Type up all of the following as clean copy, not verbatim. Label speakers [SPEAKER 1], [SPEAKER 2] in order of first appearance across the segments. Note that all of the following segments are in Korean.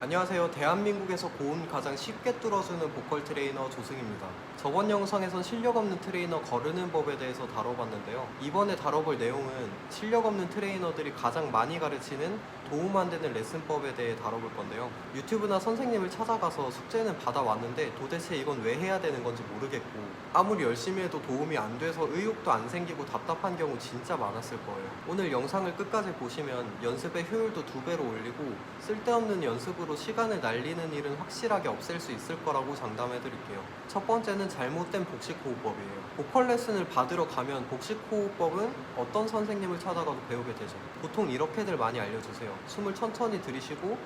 [SPEAKER 1] 안녕하세요. 대한민국에서 고음 가장 쉽게 뚫어주는 보컬 트레이너 조승입니다. 저번 영상에선 실력 없는 트레이너 거르는 법에 대해서 다뤄봤는데요. 이번에 다뤄볼 내용은 실력 없는 트레이너들이 가장 많이 가르치는 도움 안 되는 레슨법에 대해 다뤄볼 건데요. 유튜브나 선생님을 찾아가서 숙제는 받아왔는데 도대체 이건 왜 해야 되는 건지 모르겠고, 아무리 열심히 해도 도움이 안 돼서 의욕도 안 생기고 답답한 경우 진짜 많았을 거예요. 오늘 영상을 끝까지 보시면 연습의 효율도 2배로 올리고 쓸데없는 연습으로 시간을 날리는 일은 확실하게 없앨 수 있을 거라고 장담해 드릴게요. 첫 번째는 잘못된 복식 호흡법이에요. 보컬 레슨을 받으러 가면 복식 호흡법은 어떤 선생님을 찾아가도 배우게 되죠. 보통 이렇게들 많이 알려주세요. 숨을 천천히 들이쉬고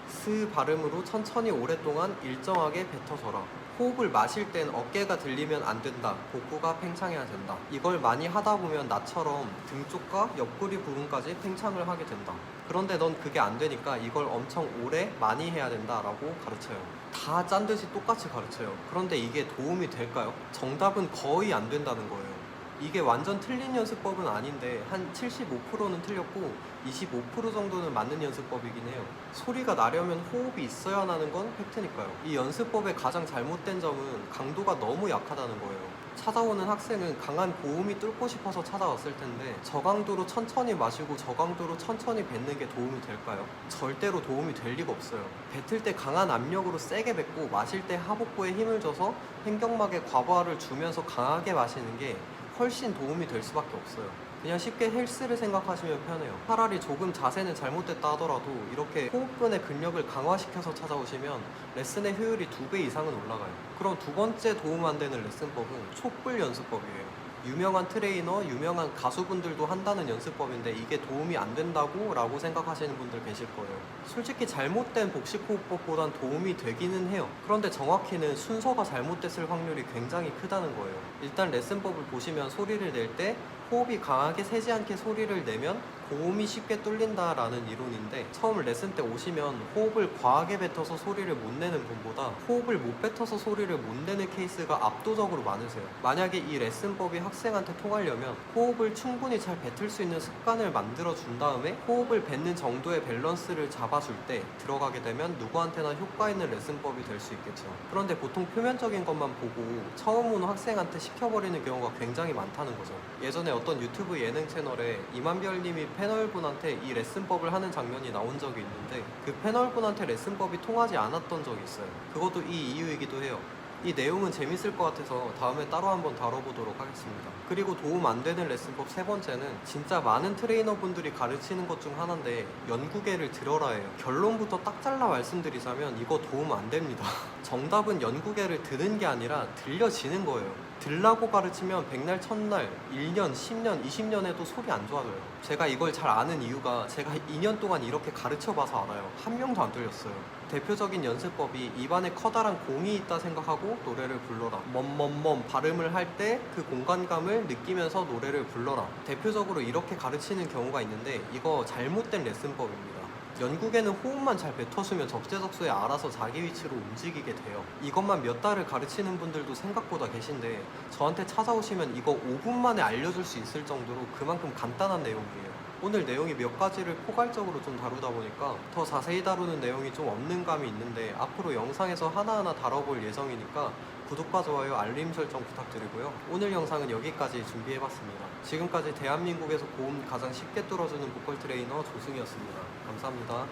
[SPEAKER 1] 스 발음으로 천천히 오랫동안 일정하게 뱉어줘라. 호흡을 마실 땐 어깨가 들리면 안 된다. 복부가 팽창해야 된다. 이걸 많이 하다 보면 나처럼 등 쪽과 옆구리 부분까지 팽창을 하게 된다. 그런데 넌 그게 안 되니까 이걸 엄청 오래 많이 해야 된다라고 가르쳐요. 다 짠 듯이 똑같이 가르쳐요. 그런데 이게 도움이 될까요? 정답은 거의 안 된다는 거예요. 이게 완전 틀린 연습법은 아닌데 한 75%는 틀렸고 25% 정도는 맞는 연습법이긴 해요. 소리가 나려면 호흡이 있어야 나는 건 팩트니까요. 이 연습법의 가장 잘못된 점은 강도가 너무 약하다는 거예요. 찾아오는 학생은 강한 고음이 뚫고 싶어서 찾아왔을 텐데 저강도로 천천히 마시고 저강도로 천천히 뱉는 게 도움이 될까요? 절대로 도움이 될 리가 없어요. 뱉을 때 강한 압력으로 세게 뱉고 마실 때 하복부에 힘을 줘서 횡격막에 과부하를 주면서 강하게 마시는 게 훨씬 도움이 될 수밖에 없어요. 그냥 쉽게 헬스를 생각하시면 편해요. 차라리 조금 자세는 잘못됐다 하더라도 이렇게 호흡근의 근력을 강화시켜서 찾아오시면 레슨의 효율이 2배 이상은 올라가요. 그럼 두 번째 도움 안 되는 레슨법은 촛불 연습법이에요. 유명한 트레이너, 유명한 가수분들도 한다는 연습법인데 이게 도움이 안 된다고 라고 생각하시는 분들 계실 거예요. 솔직히 잘못된 복식 호흡법보단 도움이 되기는 해요. 그런데 정확히는 순서가 잘못됐을 확률이 굉장히 크다는 거예요. 일단 레슨법을 보시면 소리를 낼 때 호흡이 강하게 세지 않게 소리를 내면 고음이 쉽게 뚫린다라는 이론인데, 처음 레슨 때 오시면 호흡을 과하게 뱉어서 소리를 못 내는 분보다 호흡을 못 뱉어서 소리를 못 내는 케이스가 압도적으로 많으세요. 만약에 이 레슨법이 학생한테 통하려면 호흡을 충분히 잘 뱉을 수 있는 습관을 만들어 준 다음에 호흡을 뱉는 정도의 밸런스를 잡아줄 때 들어가게 되면 누구한테나 효과 있는 레슨법이 될 수 있겠죠. 그런데 보통 표면적인 것만 보고 처음 오는 학생한테 시켜버리는 경우가 굉장히 많다는 거죠. 예전에 어떤 유튜브 예능 채널에 이만별님이 패널분한테 이 레슨법을 하는 장면이 나온 적이 있는데, 그 패널분한테 레슨법이 통하지 않았던 적이 있어요. 그것도 이 이유이기도 해요. 이 내용은 재밌을 것 같아서 다음에 따로 한번 다뤄보도록 하겠습니다. 그리고 도움 안 되는 레슨법 세 번째는 진짜 많은 트레이너분들이 가르치는 것 중 하나인데 연구계를 들어라 해요. 결론부터 딱 잘라 말씀드리자면 이거 도움 안 됩니다. 정답은 연구계를 들은 게 아니라 들려지는 거예요. 들라고 가르치면 백날 첫날 1년, 10년, 20년 해도 소리 안 좋아져요. 제가 이걸 잘 아는 이유가 제가 2년 동안 이렇게 가르쳐봐서 알아요. 한 명도 안 들렸어요. 대표적인 연습법이 입안에 커다란 공이 있다 생각하고 노래를 불러라. 멈멈멈 발음을 할 때 그 공간감을 느끼면서 노래를 불러라. 대표적으로 이렇게 가르치는 경우가 있는데 이거 잘못된 레슨법입니다. 연구계는 호흡만 잘 뱉어주면 적재적소에 알아서 자기 위치로 움직이게 돼요. 이것만 몇 달을 가르치는 분들도 생각보다 계신데 저한테 찾아오시면 이거 5분 만에 알려줄 수 있을 정도로 그만큼 간단한 내용이에요. 오늘 내용이 몇 가지를 포괄적으로 좀 다루다 보니까 더 자세히 다루는 내용이 좀 없는 감이 있는데, 앞으로 영상에서 하나하나 다뤄볼 예정이니까 구독과 좋아요, 알림 설정 부탁드리고요. 오늘 영상은 여기까지 준비해봤습니다. 지금까지 대한민국에서 고음 가장 쉽게 뚫어주는 보컬 트레이너 조승이었습니다. 감사합니다.